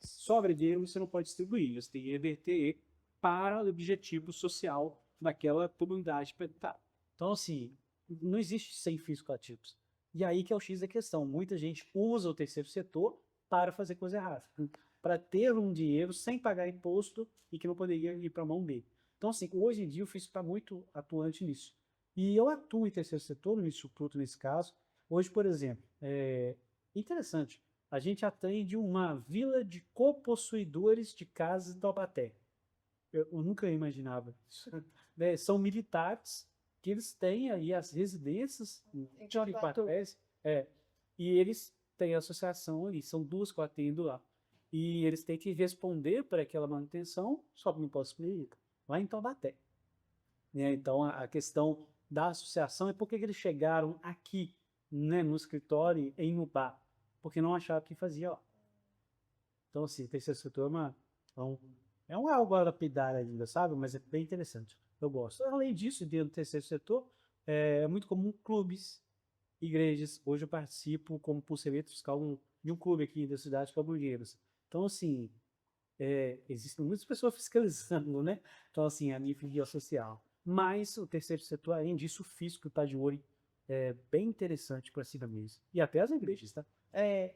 sobra dinheiro, você não pode distribuir, você tem que reverter para o objetivo social daquela comunidade. Tá. Então, assim, não existe sem fins colativos. E aí que é o X da questão. Muita gente usa o terceiro setor para fazer coisa errada, para ter um dinheiro sem pagar imposto e que não poderia ir para a mão dele. Então, assim, hoje em dia o fisco está muito atuante nisso. E eu atuo em terceiro setor, no Instituto nesse caso. Hoje, por exemplo, interessante, a gente atende uma vila de copossuidores de casas em Taubaté. Eu nunca imaginava isso. Né? São militares que eles têm aí as residências em quartéis, e eles têm a associação ali, são duas que eu atendo lá. E eles têm que responder por aquela manutenção sob o imposto público, lá em Taubaté. Né? Então, a questão da associação é por que eles chegaram aqui, né, no escritório em Ubá, porque não achavam que fazia lá. Então, assim, o terceiro setor é um algo lapidário ainda, sabe? Mas é bem interessante. Eu gosto. Além disso, dentro do terceiro setor, é muito comum clubes, igrejas. Hoje eu participo como pulseirito fiscal de um clube aqui da cidade, que é o Burgueiros. Então, assim, existem muitas pessoas fiscalizando, né? Então, assim, a nível social. Mas o terceiro setor, além disso, o fisco está de olho, é bem interessante para cima mesmo. E até as igrejas, tá? É,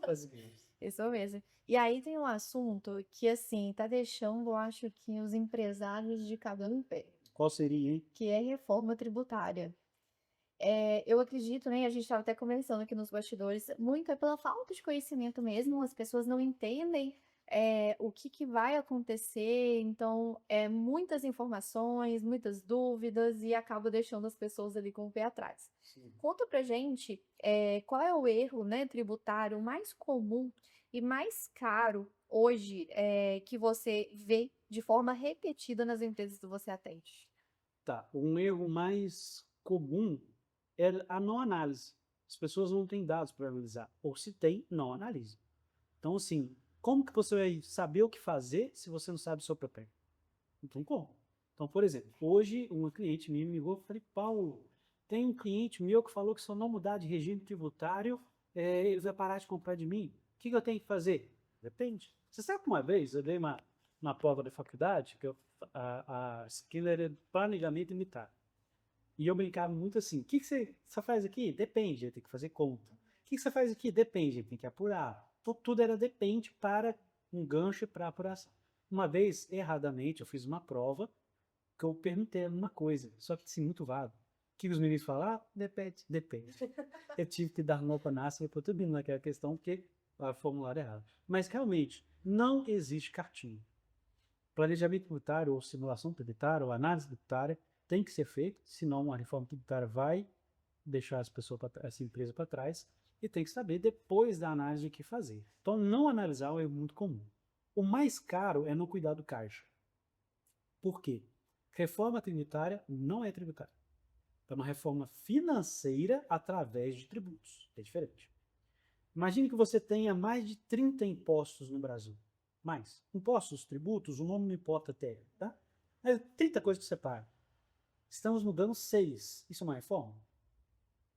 As igrejas. isso mesmo. E aí tem um assunto que, assim, tá deixando, eu acho que os empresários de cabelo em pé, Qual seria, hein? que é reforma tributária. Eu acredito, né, a gente estava até conversando aqui nos bastidores, muito é pela falta de conhecimento mesmo, as pessoas não entendem, o que que vai acontecer, então, muitas informações, muitas dúvidas e acaba deixando as pessoas ali com o pé atrás. Sim. Conta pra gente, qual é o erro, né, tributário mais comum e mais caro hoje, que você vê de forma repetida nas empresas que você atende? Tá. Um erro mais comum é a não análise. As pessoas não têm dados para analisar. Ou se tem, não analisa. Então, assim, como que você vai saber o que fazer se você não sabe o seu papel? Não tem como. Então, por exemplo, hoje uma cliente minha me ligou e falei, Paulo, tem um cliente meu que falou que se eu não mudar de regime tributário, ele vai parar de comprar de mim. O que eu tenho que fazer? Depende. Você sabe que uma vez eu dei uma prova da faculdade, que a skill era planejamento militar. E eu brincava muito assim, o que você faz aqui? Depende, tem que fazer conta. O que você faz aqui? Depende, tem que apurar. Tudo era depende para um gancho para apuração. Uma vez, erradamente, eu fiz uma prova que eu perguntei uma coisa, só que assim, muito vago. O que os meninos falaram? Ah, depende, depende. Eu tive que dar nota na e pôr tudo naquela questão porque a formulário é errado. Mas realmente, não existe cartinha. Planejamento tributário ou simulação tributária ou análise tributária tem que ser feito, senão a reforma tributária vai deixar essa empresa para trás e tem que saber depois da análise o que fazer. Então, não analisar é muito comum. O mais caro é não cuidar do caixa. Por quê? Reforma tributária não é tributária. É uma reforma financeira através de tributos. É diferente. Imagine que você tenha mais de 30 impostos no Brasil. Mais. Impostos, tributos, o nome não importa até, tá? É 30 coisas que você paga. Estamos mudando 6. Isso é uma reforma?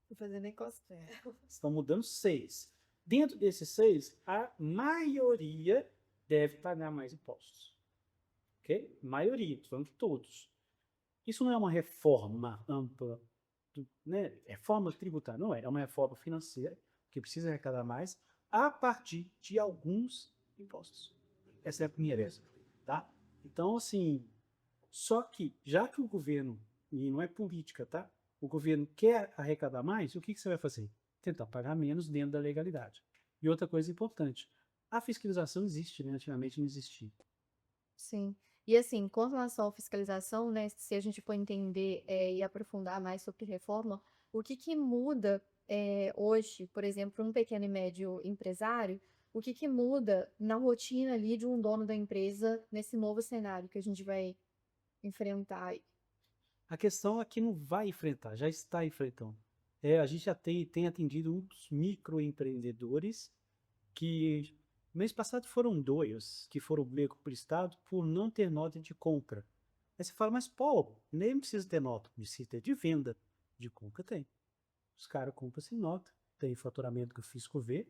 Não fazer nem cosquinha. Estão mudando 6. Dentro desses 6, a maioria deve pagar mais impostos. Ok? Maioria, estou falando de todos. Isso não é uma reforma ampla, né? Reforma tributária, não é. É uma reforma financeira que precisa arrecadar mais a partir de alguns impostos. Essa é a primeira vez, tá? Então, assim, só que, já que o governo, e não é política, tá? O governo quer arrecadar mais, o que você vai fazer? Tentar pagar menos dentro da legalidade. E outra coisa importante, a fiscalização existe, né? Antigamente não existia. Sim. E assim, com relação à fiscalização, né, se a gente for entender, e aprofundar mais sobre reforma, o que que muda, hoje, por exemplo, um pequeno e médio empresário, o que que muda na rotina ali de um dono da empresa nesse novo cenário que a gente vai enfrentar aí? A questão é que não vai enfrentar, já está enfrentando. A gente já tem atendido muitos microempreendedores que mês passado foram dois que foram pegos por Estado por não ter nota de compra. Aí você fala, mas Paulo, nem precisa ter nota, precisa ter de venda. De compra tem. Os caras compram sem nota, tem faturamento que o fisco vê,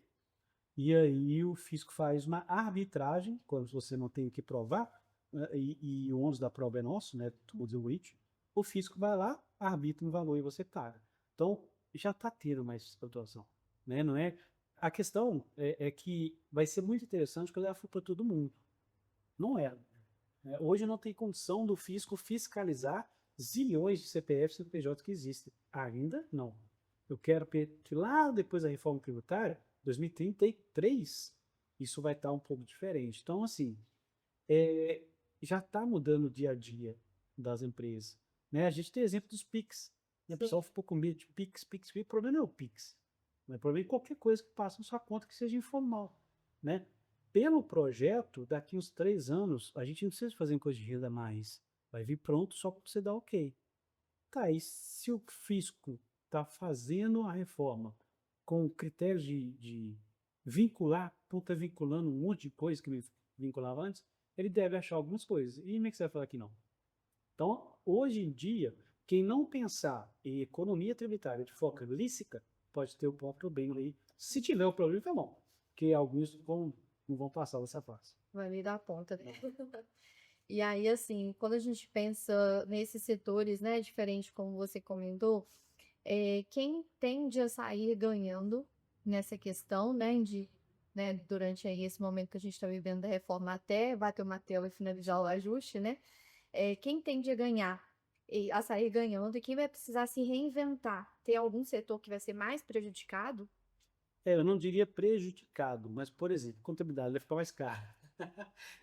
E aí o fisco faz uma arbitragem, quando você não tem o que provar, né, e o ônus da prova é nosso, né? To the rich, o fisco vai lá, arbitra um valor e você paga. Então, já está tendo mais situação, né? Não é? A questão é que vai ser muito interessante quando ela for para todo mundo. Não é, né? Hoje não tem condição do fisco fiscalizar zilhões de CPFs e CNPJs que existem. Ainda não. Eu quero que lá depois da reforma tributária, 2033, isso vai estar um pouco diferente. Então, assim, já está mudando o dia a dia das empresas, né? A gente tem exemplo dos Pix. Né? O pessoal ficou com medo de Pix, Pix, Pix. O problema não é o Pix. O problema é qualquer coisa que passe na sua conta que seja informal, né? Pelo projeto, daqui uns 3 anos, a gente não precisa fazer coisa de renda mais. Vai vir pronto só para você dar ok. Tá, e se o fisco está fazendo a reforma com critérios de vincular, não está vinculando um monte de coisa que ele vinculava antes, ele deve achar algumas coisas. E como é que você vai falar que não? Então, hoje em dia, quem não pensar em economia tributária de forma lícita, pode ter o próprio bem aí. Se tiver o problema, tá bom. Porque alguns não vão passar dessa fase. Vai me dar ponta, né? E aí, assim, quando a gente pensa nesses setores, né, diferente como você comentou, quem tende a sair ganhando nessa questão, né, durante aí esse momento que a gente está vivendo da reforma até bater o martelo e finalizar o ajuste, né? Quem tende a ganhar, a sair ganhando, e quem vai precisar se reinventar? Tem algum setor que vai ser mais prejudicado? Eu não diria prejudicado, mas, por exemplo, contabilidade vai ficar mais cara.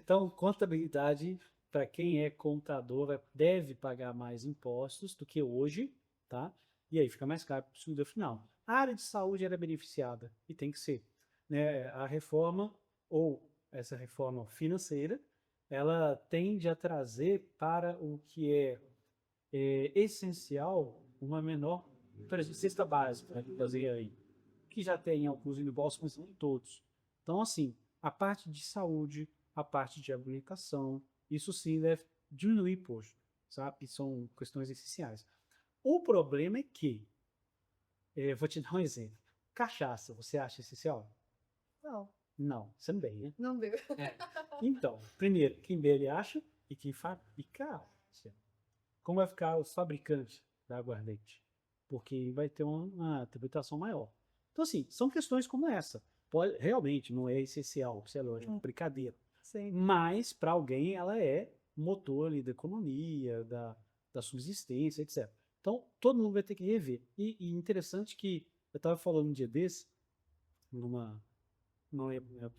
Então, contabilidade, para quem é contador, deve pagar mais impostos do que hoje, tá? E aí fica mais caro para o consumidor final. A área de saúde era beneficiada, e tem que ser, né? A reforma, ou essa reforma financeira, ela tende a trazer para o que é essencial uma menor, por exemplo, cesta básica, fazer aí que já tem alguns impostos, mas não todos. Então, assim, a parte de saúde, a parte de habilitação, isso sim deve diminuir imposto, sabe? São questões essenciais. O problema é que, vou te dar um exemplo. Cachaça, você acha essencial? Não, Não, você não bebe, né? não deu. Então, primeiro, quem bebe acha e quem fabrica acha. Como vai ficar os fabricantes da aguardente? Porque vai ter uma tributação maior. Então, assim, são questões como essa. Realmente não é essencial, isso é lógico, brincadeira. Sim. Mas, para alguém, ela é motor ali da economia, da subsistência, etc. Então, todo mundo vai ter que rever. E interessante que eu estava falando um dia desse, em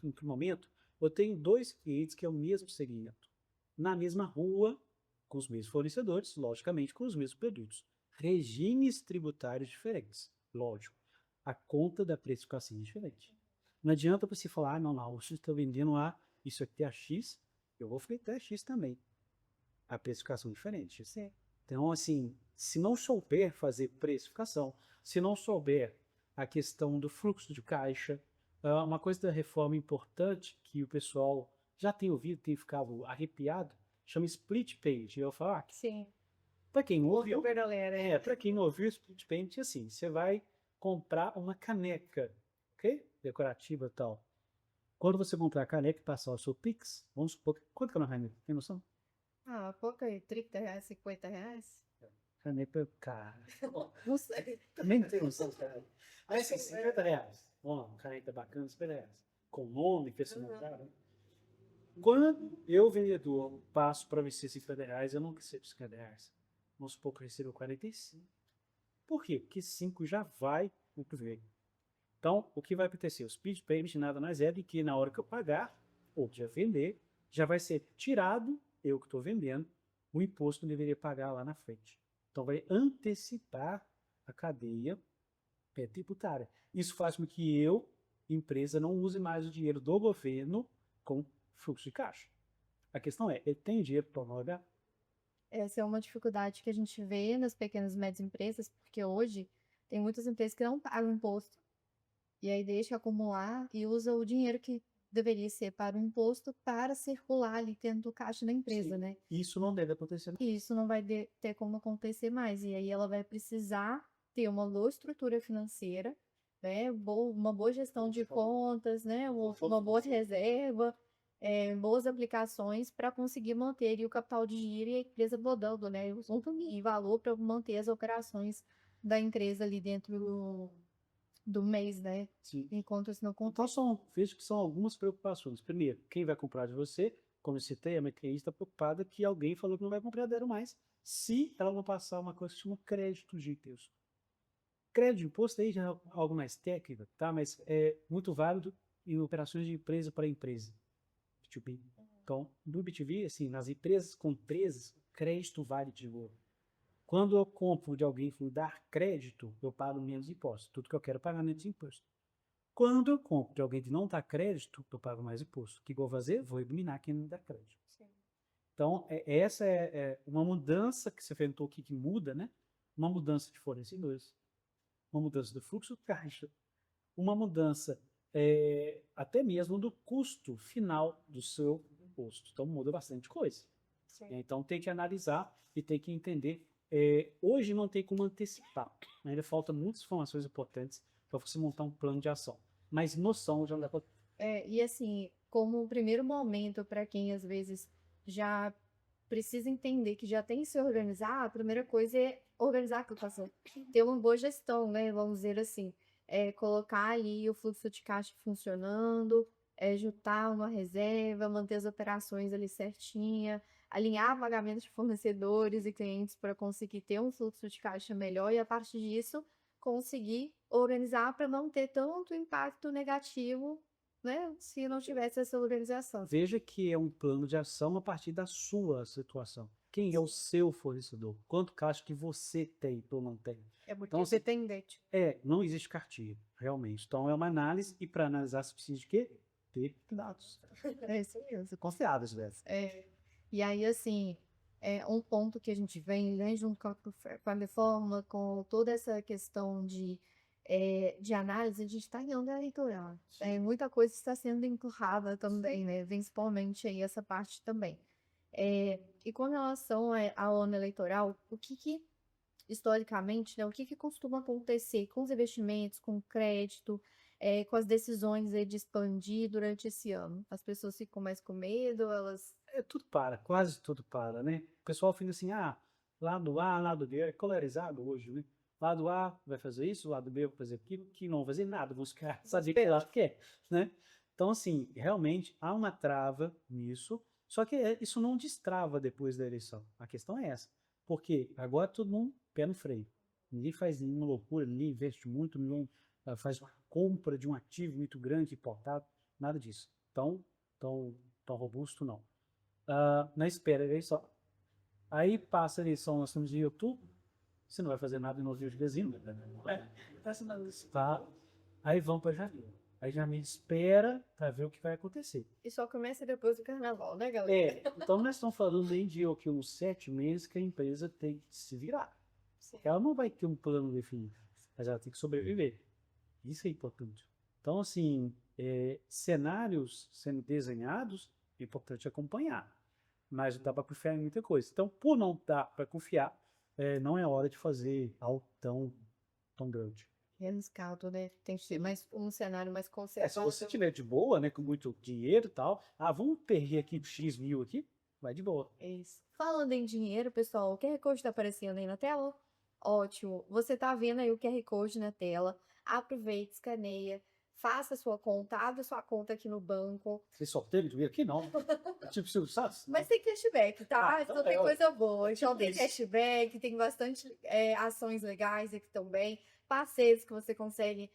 outro momento, eu tenho 2 clientes que é o mesmo segmento, na mesma rua, com os mesmos fornecedores, logicamente com os mesmos produtos. Regimes tributários diferentes, lógico. A conta da precificação é diferente. Não adianta você falar, não, você está vendendo isso aqui é a X, eu vou fritar a X também. A precificação é diferente. Sim. Então, assim, se não souber fazer precificação, se não souber a questão do fluxo de caixa, uma coisa da reforma importante que o pessoal já tem ouvido, tem ficado arrepiado, chama split page. Eu falo, Sim. para quem não ouviu, Ouviu, galera? para quem não ouviu, split page é assim, você vai comprar uma caneca, ok? Decorativa e tal. Quando você comprar a caneca e passar o seu Pix, vamos supor, quanto que é uma caneca? Tem noção? Pouco aí, R$ 30, R$ 50? Caneca cara. Não sei. Nem tem noção, cara. Mas assim, R$ 50. Ó, uma caneta bacana, R$ 50. Com nome, personalizado. Quando eu, vendedor, passo para vencer R$ 50, eu não recebo R$ 50. Vamos supor que eu recebo 45. Por quê? Porque 5 já vai no que vem. Então, o que vai acontecer? O speed payment nada mais é do que na hora que eu pagar, ou já vender, já vai ser tirado, eu que estou vendendo, o imposto que eu deveria pagar lá na frente. Então, vai antecipar a cadeia tributária. Isso faz com que eu, empresa, não use mais o dinheiro do governo com fluxo de caixa. A questão é, ele tem dinheiro para homologar? Essa é uma dificuldade que a gente vê nas pequenas e médias empresas, porque hoje tem muitas empresas que não pagam imposto. E aí deixa acumular e usa o dinheiro que deveria ser para o imposto para circular ali dentro do caixa da empresa, Sim. né? Isso não deve acontecer. E isso não vai ter como acontecer mais. E aí ela vai precisar ter uma boa estrutura financeira né? Uma boa gestão de contas, né? Uma boa reserva, boas aplicações para conseguir manter ali o capital de giro e a empresa rodando, né? E valor para manter as operações da empresa ali dentro do mês, né? Sim. Enquanto isso não Então, acontece. vejo que são algumas preocupações. Primeiro, quem vai comprar de você? Como eu citei, a maquinista está preocupada que alguém falou que não vai comprar dela mais, se ela não passar uma coisa que chama crédito de imposto. Crédito de imposto aí já é algo mais técnico, tá? Mas é muito válido em operações de empresa para empresa, B2B. Então, no B2B, assim, nas empresas com empresas, crédito vale de ouro. Quando eu compro de alguém e dar crédito, eu pago menos imposto. Tudo que eu quero é pagar menos imposto. Quando eu compro de alguém que não dá crédito, eu pago mais imposto. O que eu vou fazer? Vou eliminar quem não dá crédito. Sim. Então, essa é uma mudança que você perguntou o que muda, né? Uma mudança de fornecedores, uma mudança do fluxo de caixa, uma mudança até mesmo do custo final do seu imposto. Então, muda bastante coisa. Sim. Então, tem que analisar e tem que entender. Hoje não tem como antecipar. Ainda falta muitas informações importantes para você montar um plano de ação. Mas noção já dá para... E assim, como primeiro momento para quem às vezes já precisa entender que já tem que se organizar, a primeira coisa é organizar a cotação. Ter uma boa gestão, né? Vamos dizer assim, colocar ali o fluxo de caixa funcionando, juntar uma reserva, manter as operações ali certinha, alinhar pagamentos de fornecedores e clientes para conseguir ter um fluxo de caixa melhor e a partir disso conseguir organizar para não ter tanto impacto negativo, né, se não tivesse essa organização. Veja que é um plano de ação a partir da sua situação. Quem é o seu fornecedor? Quanto caixa que você tem ou não tem? É muito Então, dependente. não existe cartilha, realmente. Então, é uma análise e para analisar você precisa de quê? Ter dados. É isso mesmo. Confiáveis dessa. E aí, assim, um ponto que a gente vem junto com a reforma, com toda essa questão de análise, a gente está em ano eleitoral. Muita coisa está sendo empurrada também, né? Principalmente aí essa parte também. E com relação ao ano eleitoral, o que historicamente, né, o que costuma acontecer com os investimentos, com o crédito, com as decisões aí de expandir durante esse ano? As pessoas ficam mais com medo, elas... Tudo para, quase tudo para, né? O pessoal fica assim, lado A, lado B, é polarizado hoje, né? Lado A vai fazer isso, lado B vai fazer aquilo, que não vai fazer nada, vão ficar só de lá que é, né? Então, assim, realmente há uma trava nisso, só que isso não destrava depois da eleição. A questão é essa. Porque agora todo mundo pé no freio. Ninguém faz nenhuma loucura, ninguém investe muito, ninguém faz uma compra de um ativo muito grande, importado, nada disso. Tão robusto, não. Na espera da eleição. Aí passa a eleição, nós estamos em outubro, você não vai fazer nada em novembro de dezembro. Tá. Aí vão para janeiro. Aí janeiro espera para ver o que vai acontecer. E só começa depois do carnaval, né, galera? Então nós estamos falando aí de uns 7 meses que a empresa tem que se virar. Sim. Ela não vai ter um plano definido, mas ela tem que sobreviver. Isso é importante. Então, assim, cenários sendo desenhados, é importante acompanhar. Mas não dá para confiar em muita coisa. Então, por não dar para confiar, não é hora de fazer algo tão grande. Menos caldo, né? Tem que ser mais um cenário mais Se conservador. você tiver de boa, né, com muito dinheiro e tal, vamos perder aqui X mil aqui, vai de boa. Isso. Falando em dinheiro, pessoal, o QR Code está aparecendo aí na tela? Ótimo. Você está vendo aí o QR Code na tela. Aproveite, escaneia, faça sua conta, abra sua conta aqui no banco. Você só teve dinheiro aqui? Não. Tipo, Silvio Santos? Mas tem cashback, tá? Então Então tem coisa boa. Então Tipo tem isso. cashback, tem bastante ações legais aqui também, parceiros que você consegue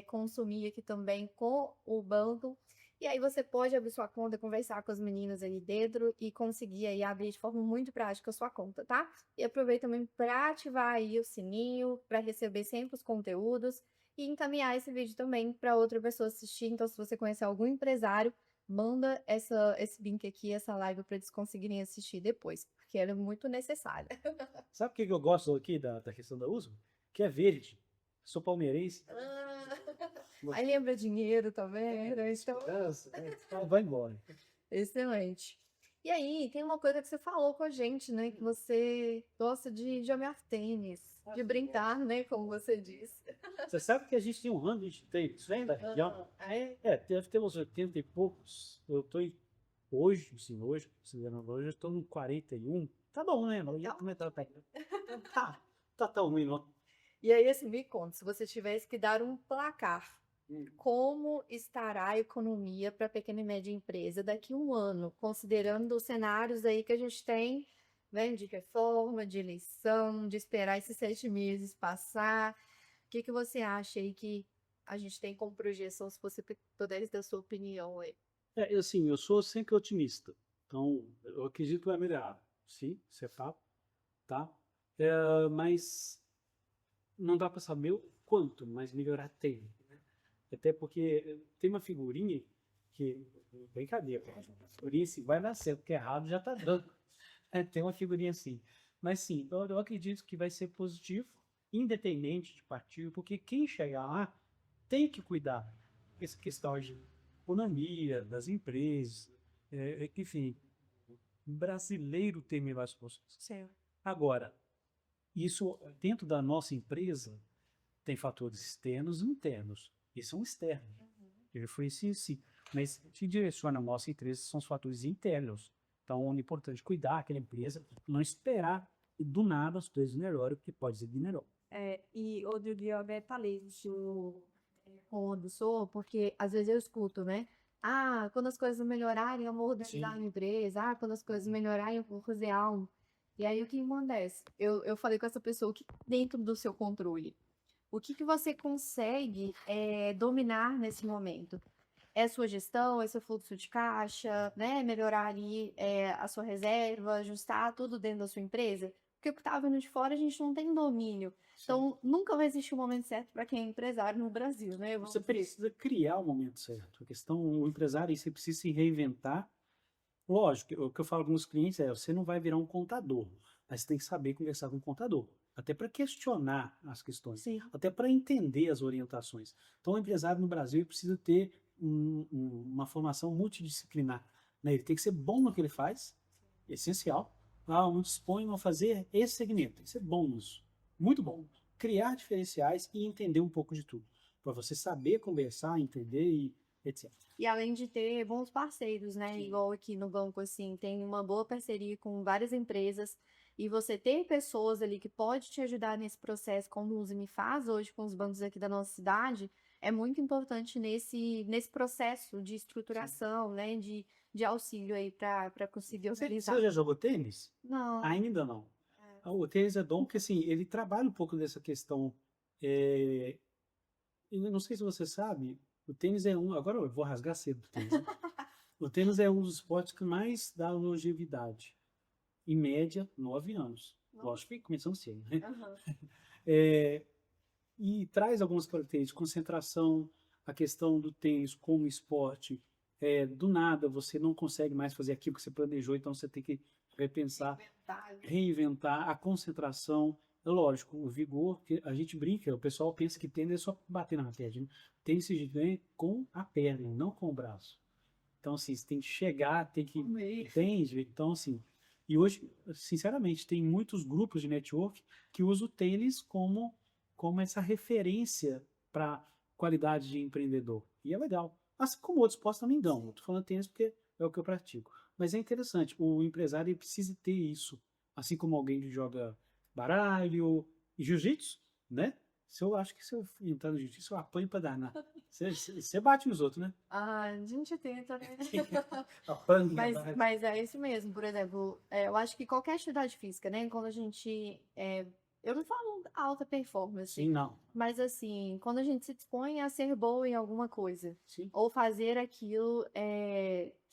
consumir aqui também com o banco. E aí você pode abrir sua conta, conversar com as meninas ali dentro e conseguir aí abrir de forma muito prática a sua conta, tá? E aproveita também para ativar aí o sininho, para receber sempre os conteúdos e encaminhar esse vídeo também para outra pessoa assistir. Então, se você conhecer algum empresário, manda esse link aqui, essa live, para eles conseguirem assistir depois, porque ela é muito necessária. Sabe o que eu gosto aqui da questão da uso? Que é verde. Sou palmeirense. Aí lembra dinheiro também, né? Então vai embora. Excelente. E aí, tem uma coisa que você falou com a gente, né? Que você gosta de jogar tênis, de brincar, né? Como você disse. Você sabe que a gente tem um ranking de tênis, né, da região? Deve ter uns 80 e poucos. Eu tô hoje, sim, hoje, considerando hoje, eu estou no 41. Tá bom, né? Não ia comentar, tá tão ruim, não. E aí, assim, me conta, se você tivesse que dar um placar, Hum. como estará a economia para a pequena e média empresa daqui a um ano, considerando os cenários aí que a gente tem, né, de reforma, de eleição, de esperar esses 7 meses passar? O que que você acha aí que a gente tem como projeção, se você pudesse dar sua opinião aí? Assim, eu sou sempre otimista. Então, eu acredito que vai melhorar. Sim, isso é fato, tá? Mas não dá para saber o quanto, mas melhorar tem. Até porque tem uma figurinha que. Brincadeira, a figurinha se vai dar certo, porque errado já tá dando. Tem uma figurinha assim. Mas sim, eu acredito que vai ser positivo, independente de partido, porque quem chegar lá tem que cuidar dessa questão de economia, das empresas, enfim, o brasileiro tem melhores condições. Certo. Agora, isso dentro da nossa empresa tem fatores externos e internos. E são externos. Ele foi sim. Mas o que direciona a nossa empresa são os fatores internos. Então, é importante cuidar daquela empresa, não esperar do nada as coisas melhorem, porque pode ser de melhor. E outro dia eu até falei isso com o do Sou, porque às vezes eu escuto, né? Ah, quando as coisas melhorarem, eu vou organizar a Sim. minha empresa. Ah, quando as coisas melhorarem, eu vou fazer algo. E aí o que acontece? Eu falei com essa pessoa, o que dentro do seu controle? O que que você consegue dominar nesse momento? É sua gestão, é seu fluxo de caixa, né? Melhorar ali a sua reserva, ajustar tudo dentro da sua empresa. Porque o que está vindo de fora a gente não tem domínio. Então, nunca vai existir um momento certo para quem é empresário no Brasil, né? Vamos Você dizer. precisa criar o momento certo. A questão, o empresário, você precisa se reinventar. Lógico, o que eu falo com os clientes é, você não vai virar um contador, mas você tem que saber conversar com o contador, até para questionar as questões, Sim. até para entender as orientações. Então, o empresário no Brasil precisa ter uma formação multidisciplinar, né? Ele tem que ser bom no que ele faz, essencial. Muitos disponham a fazer esse segmento, tem que ser bom nisso, muito bom. Criar diferenciais e entender um pouco de tudo, para você saber conversar, entender e etc. E além de ter bons parceiros, né? Sim. Igual aqui no banco, assim, tem uma boa parceria com várias empresas. E você ter pessoas ali que pode te ajudar nesse processo, como o Uzime faz hoje com os bancos aqui da nossa cidade, é muito importante nesse processo de estruturação, né? De auxílio aí para conseguir Você organizar. já jogou tênis? Não. Ainda não. O tênis é bom porque assim, ele trabalha um pouco dessa questão. é, eu não sei se você sabe, o tênis é um. Agora eu vou rasgar cedo do tênis, né? O tênis é um dos esportes que mais dá longevidade. Em média, 9 anos. Lógico que começando cedo, né? Aham. É, e traz algumas características de concentração, a questão do tênis como esporte. Do nada você não consegue mais fazer aquilo que você planejou, então você tem que repensar, reinventar a concentração. É lógico, o vigor, que a gente brinca, o pessoal pensa que tênis é só bater na raquete, né? Tênis se ganha com a perna, não com o braço. Então, assim, você tem que chegar, tem que. Entende? Então, assim. E hoje, sinceramente, tem muitos grupos de network que usam o tênis como essa referência para qualidade de empreendedor. E é legal. Assim como outros postos também dão. Estou falando tênis porque é o que eu pratico. Mas é interessante, o empresário ele precisa ter isso. Assim como alguém que joga baralho e jiu-jitsu, né? Se eu acho que se eu entrar no jiu-jitsu, eu apanho para danar. Você bate nos outros, né? Ah, a gente tenta, né? Apanha, Mas é isso mesmo, por exemplo, eu acho que qualquer atividade física, né? Quando a gente. Eu não falo alta performance, Sim, não. mas assim, quando a gente se dispõe a ser boa em alguma coisa, Sim. ou fazer aquilo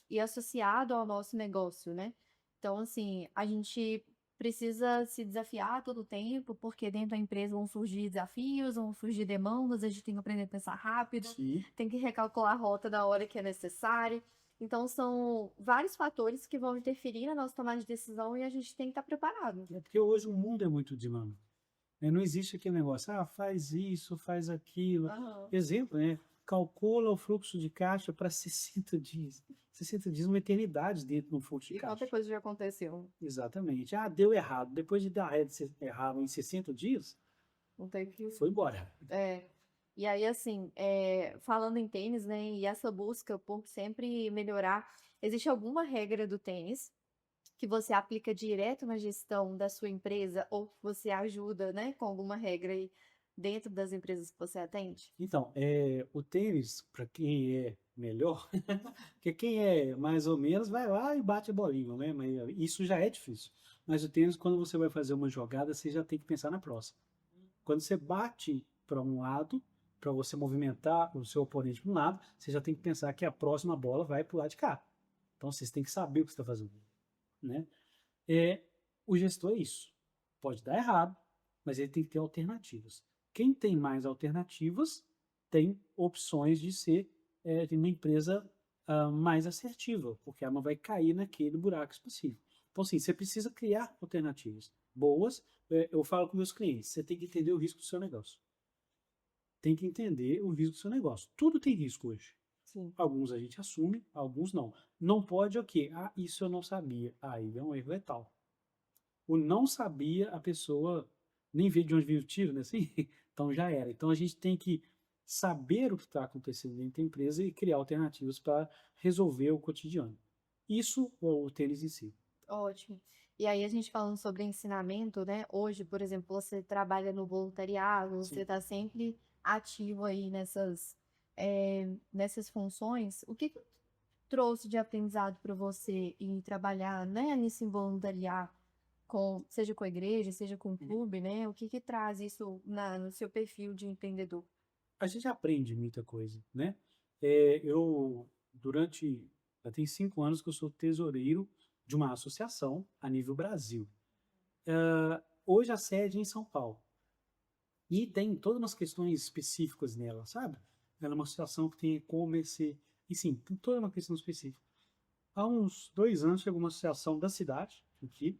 e associado ao nosso negócio, né? Então, assim, a gente precisa se desafiar todo o tempo, porque dentro da empresa vão surgir desafios, vão surgir demandas, a gente tem que aprender a pensar rápido, Sim. tem que recalcular a rota na hora que é necessário. Então, são vários fatores que vão interferir na nossa tomada de decisão e a gente tem que estar preparado. É porque hoje o mundo é muito dinâmico. Né? Não existe aquele negócio, faz isso, faz aquilo. Aham. Exemplo, né? Calcula o fluxo de caixa para 60 dias. 60 dias é uma eternidade dentro de um fluxo de E caixa. quanta coisa já aconteceu? Exatamente. Deu errado. Depois de dar errado em 60 dias, Não tem que. foi embora. E aí, assim, falando em tênis, né, e essa busca por sempre melhorar, existe alguma regra do tênis que você aplica direto na gestão da sua empresa ou que você ajuda, né, com alguma regra aí dentro das empresas que você atende? Então, o tênis, para quem é melhor, porque quem é mais ou menos vai lá e bate a bolinha, né? Mas isso já é difícil. Mas o tênis, quando você vai fazer uma jogada, você já tem que pensar na próxima. Quando você bate para um lado, para você movimentar o seu oponente para um lado, você já tem que pensar que a próxima bola vai para o lado de cá. Então vocês têm que saber o que você está fazendo, né? É, o gestor é isso. Pode dar errado, mas ele tem que ter alternativas. Quem tem mais alternativas tem opções de ser de uma empresa mais assertiva, porque ela não vai cair naquele buraco específico. Então, assim, você precisa criar alternativas boas. Eu falo com meus clientes, você tem que entender o risco do seu negócio. Tem que entender o risco do seu negócio. Tudo tem risco hoje. Sim. Alguns a gente assume, alguns não. Não pode o quê? Ah, isso eu não sabia. Aí é um erro letal. O não sabia, a pessoa nem vê de onde veio o tiro, né? Assim, então já era. Então a gente tem que saber o que está acontecendo dentro da empresa e criar alternativas para resolver o cotidiano. Isso é o tênis em si. Ótimo. E aí, a gente falando sobre ensinamento, né? Hoje, por exemplo, você trabalha no voluntariado, você Sim. está sempre ativo aí nessas funções. O que que trouxe de aprendizado para você em trabalhar, né, nesse voluntariado, seja com a igreja, seja com o clube, né? O que que traz isso no seu perfil de empreendedor? A gente aprende muita coisa, né? Eu, já tem 5 anos que eu sou tesoureiro de uma associação a nível Brasil. Hoje a sede é em São Paulo. E tem todas umas questões específicas nela, sabe? Ela é uma associação que tem e-commerce, e sim, tem toda uma questão específica. Há uns 2 anos chegou uma associação da cidade, aqui,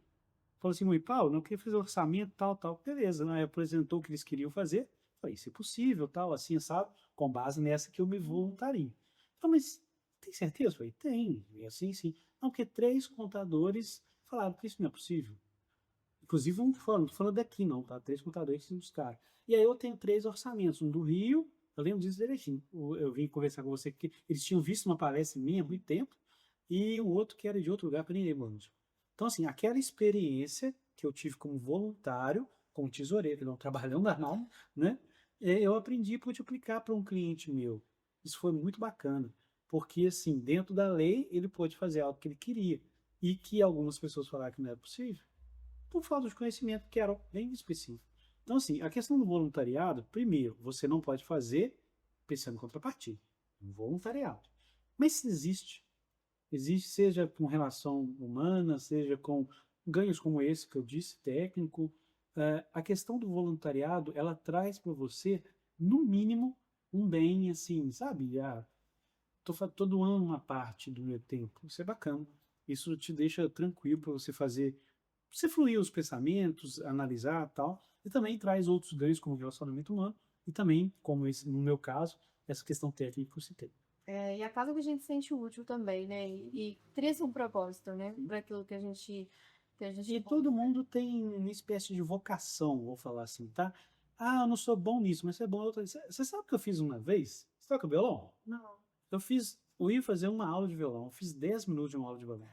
falou assim, mãe, Paulo, não queria fazer orçamento, tal, tal. Beleza, né? Apresentou o que eles queriam fazer. Falei, se é possível, tal, assim, sabe? Com base nessa que eu me voluntario. Falei, mas tem certeza? Falei, tem, e assim, sim. Não, porque 3 contadores falaram que isso não é possível. Inclusive, um fora, não tô falando daqui não, tá? 3 contadores que se buscaram. E aí eu tenho 3 orçamentos, um do Rio, eu lembro disso direitinho. Eu vim conversar com você que eles tinham visto uma palestra minha há muito tempo, e o outro que era de outro lugar que eu nem lembro onde. Então, assim, aquela experiência que eu tive como voluntário, como tesoureiro, não trabalhando na Nalma, né? Eu aprendi e pude aplicar para um cliente meu. Isso foi muito bacana, porque, assim, dentro da lei, ele pôde fazer algo que ele queria, e que algumas pessoas falaram que não era possível por falta de conhecimento, que era bem específico. Então, assim, a questão do voluntariado, primeiro, você não pode fazer pensando em contrapartida. Um voluntariado. Mas se existe, existe seja com relação humana, seja com ganhos como esse que eu disse, técnico, a questão do voluntariado, ela traz para você, no mínimo, um bem, assim, sabe? Tô doando uma parte do meu tempo. Isso é bacana. Isso te deixa tranquilo para você fazer você fluir os pensamentos, analisar tal, e também traz outros ganhos como relacionamento humano, e também, como esse, no meu caso, essa questão técnica que eu citei. E acaba que a gente se sente útil também, né? E cria-se um propósito, né? Para aquilo que a gente E todo mundo tem uma espécie de vocação, vou falar assim, tá? Ah, eu não sou bom nisso, mas você é bom em outra. Você sabe o que eu fiz uma vez? Você toca violão? Não. Eu ia fazer uma aula de violão, eu fiz 10 minutos de uma aula de violão.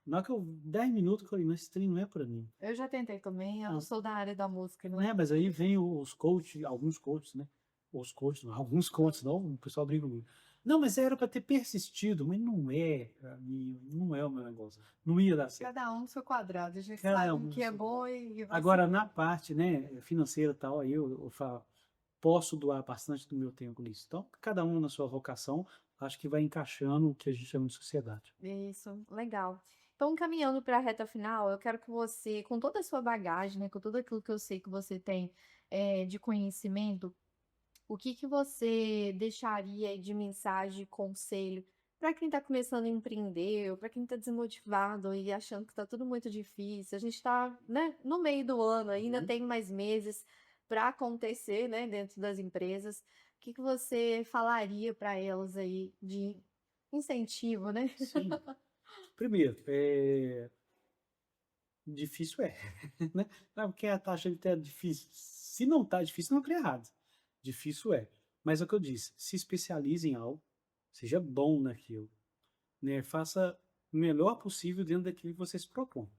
Na hora que 10 minutos, eu falei, mas esse trem não é pra mim. Eu já tentei também, eu não Ah, sou da área da música, não né? é, mas aí vem os coaches, alguns coaches, né? Os coaches, não, alguns coaches, não, o pessoal brinca comigo. Não, mas era para ter persistido, mas não é, pra mim, não é o meu negócio. Não ia dar certo. Cada um no seu quadrado, a gente Cara, sabe o que é bom e vai agora, seguir. na parte, né, financeira e tal, aí eu falo, posso doar bastante do meu tempo nisso. Então, cada um na sua vocação, acho que vai encaixando o que a gente chama de sociedade. Isso, legal. Então, caminhando para a reta final, eu quero que você, com toda a sua bagagem, né, com tudo aquilo que eu sei que você tem de conhecimento, o que que você deixaria aí de mensagem, conselho para quem está começando a empreender, ou para quem está desmotivado e achando que está tudo muito difícil? A gente está, né, no meio do ano, ainda Uhum. tem mais meses para acontecer, né, dentro das empresas. O que que você falaria para elas aí de incentivo, né? Sim. Primeiro, difícil é, né? Não, porque a taxa de é difícil. Se não está difícil, não está errado. Difícil é. Mas é o que eu disse, se especialize em algo, seja bom naquilo, né? Faça o melhor possível dentro daquilo que você se propõe.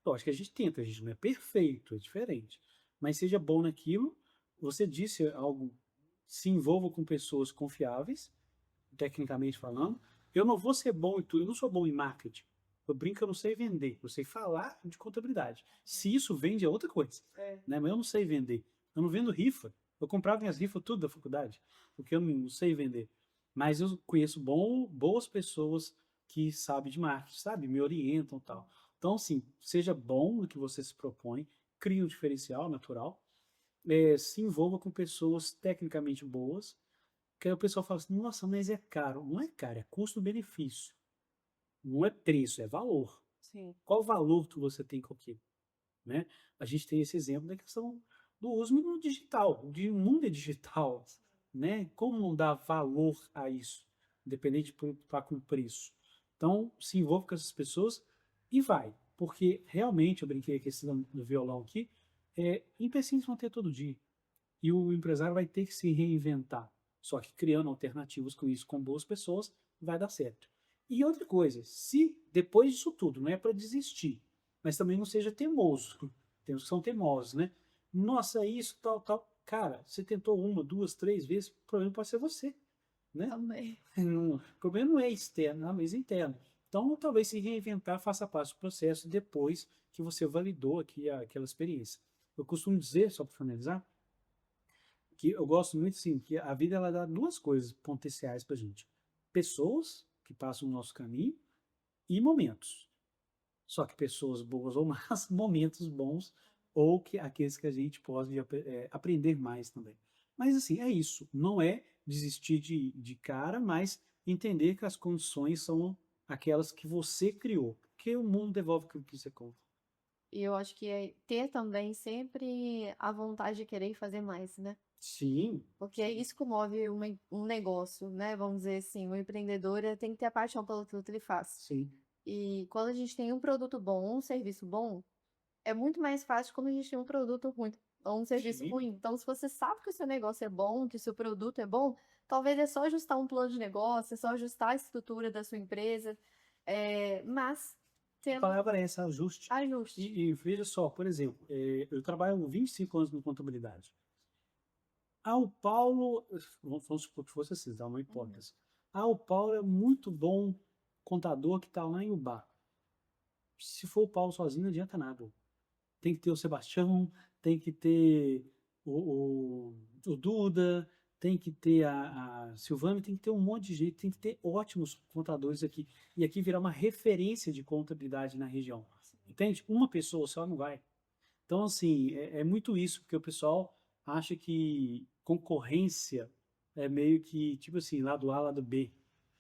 Lógico que a gente tenta, a gente não é perfeito, é diferente. Mas seja bom naquilo, você disse algo, se envolva com pessoas confiáveis, tecnicamente falando. Eu não vou ser bom em tudo, eu não sou bom em marketing. Eu brinco que eu não sei vender, eu sei falar de contabilidade. Se isso vende é outra coisa, né? Mas eu não sei vender. Eu não vendo rifa. Eu comprava minhas rifas tudo da faculdade, porque eu não sei vender. Mas eu conheço boas pessoas que sabem de marketing, sabe? Me orientam e tal. Então, assim, seja bom no que você se propõe, crie um diferencial natural, se envolva com pessoas tecnicamente boas, que aí o pessoal fala assim, nossa, mas é caro. Não é caro, é custo-benefício. Não é preço, é valor. Sim. Qual o valor que você tem com aquilo, né? A gente tem esse exemplo da questão do uso no digital, de o mundo é digital, né? Como não dar valor a isso, independente para com preço. Então, se envolve com essas pessoas e vai, porque realmente, eu brinquei com esse do violão aqui, empecilhos vão ter todo dia. E o empresário vai ter que se reinventar. Só que criando alternativas com isso, com boas pessoas, vai dar certo. E outra coisa, se depois disso tudo, não é para desistir, mas também não seja teimoso. Tem uns que são teimosos, né? Nossa, isso, tal, tal. Cara, você tentou uma, duas, três vezes, o problema pode ser você, né? Também. O problema não é externo, mas interno. Então, talvez se reinventar faça parte do processo depois que você validou aqui aquela experiência. Eu costumo dizer, só para finalizar, que eu gosto muito, sim, que a vida ela dá duas coisas potenciais pra gente. Pessoas que passam o nosso caminho e momentos. Só que pessoas boas ou más, momentos bons ou que aqueles que a gente pode aprender mais também. Mas assim, é isso. Não é desistir de cara, mas entender que as condições são aquelas que você criou. Porque o mundo devolve aquilo que você compra. E eu acho que é ter também sempre a vontade de querer fazer mais, né? Sim, Porque é isso que move um negócio, né? Vamos dizer assim, o empreendedor tem que ter a paixão pelo que ele faz. sim, E quando a gente tem um produto bom, um serviço bom, é muito mais fácil quando a gente tem um produto ruim ou um serviço sim. ruim. Então, se você sabe que o seu negócio é bom, que o seu produto é bom, talvez é só ajustar um plano de negócio, é só ajustar a estrutura da sua empresa, mas A tendo palavra é essa, ajuste. ajuste. E veja só, por exemplo, eu trabalho 25 anos com contabilidade. O Paulo, vamos supor que fosse assim, dá uma Uhum. hipótese. O Paulo é muito bom contador que está lá em Ubá. Se for o Paulo sozinho, não adianta nada. Tem que ter o Sebastião, tem que ter o Duda, tem que ter a Silvana, tem que ter um monte de gente, tem que ter ótimos contadores aqui. E aqui virar uma referência de contabilidade na região. Entende? Uma pessoa só não vai. Então, assim, é muito isso, porque o pessoal acha que concorrência é meio que, tipo assim, lado A, lado B.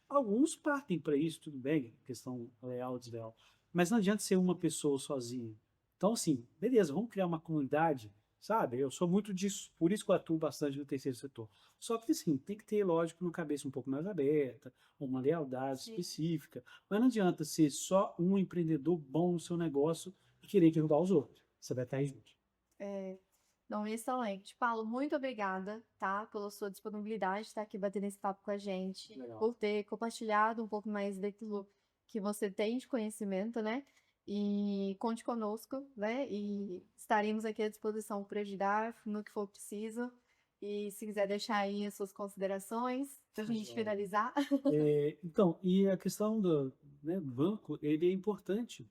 Alguns partem para isso, tudo bem, questão leal, desleal. Mas não adianta ser uma pessoa sozinha. Então, assim, beleza, vamos criar uma comunidade, sabe? Eu sou muito disso, por isso que eu atuo bastante no terceiro setor. Só que, assim, tem que ter, lógico, uma cabeça um pouco mais aberta, uma lealdade Sim. específica. Mas não adianta ser só um empreendedor bom no seu negócio e querer derrubar os outros. Você vai estar aí junto. É, não, excelente. Paulo, muito obrigada, tá, pela sua disponibilidade de estar aqui batendo esse papo com a gente, Legal. por ter compartilhado um pouco mais daquilo que você tem de conhecimento, né? E conte conosco, né? E estaremos aqui à disposição para ajudar no que for preciso. E se quiser deixar aí as suas considerações, para a gente Joia. finalizar. Então, e a questão do, né, do banco, ele é importante.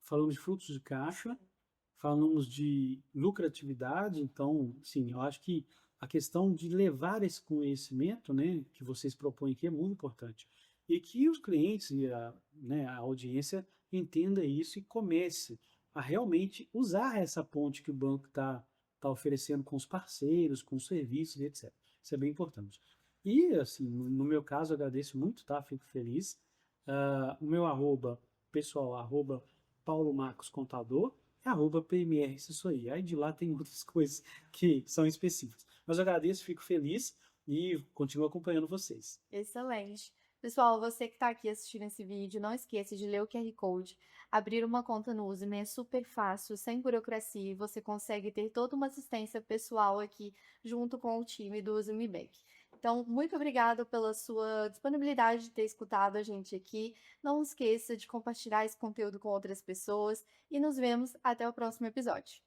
Falamos de fluxo de caixa, falamos de lucratividade, então, sim, eu acho que a questão de levar esse conhecimento, né, que vocês propõem aqui é muito importante. E que os clientes e né, a audiência entenda isso e comece a realmente usar essa ponte que o banco tá oferecendo com os parceiros, com os serviços e etc. Isso é bem importante. E, assim, no meu caso, eu agradeço muito, tá? Fico feliz. O meu arroba, pessoal, arroba Paulo Marcos Contador, é arroba PMR Assessoria. Aí de lá tem outras coisas que são específicas. Mas eu agradeço, fico feliz e continuo acompanhando vocês. Excelente. Pessoal, você que está aqui assistindo esse vídeo, não esqueça de ler o QR Code, abrir uma conta no Udemy, é super fácil, sem burocracia, e você consegue ter toda uma assistência pessoal aqui junto com o time do Udemy Bank. Então, muito obrigada pela sua disponibilidade de ter escutado a gente aqui. Não esqueça de compartilhar esse conteúdo com outras pessoas e nos vemos até o próximo episódio.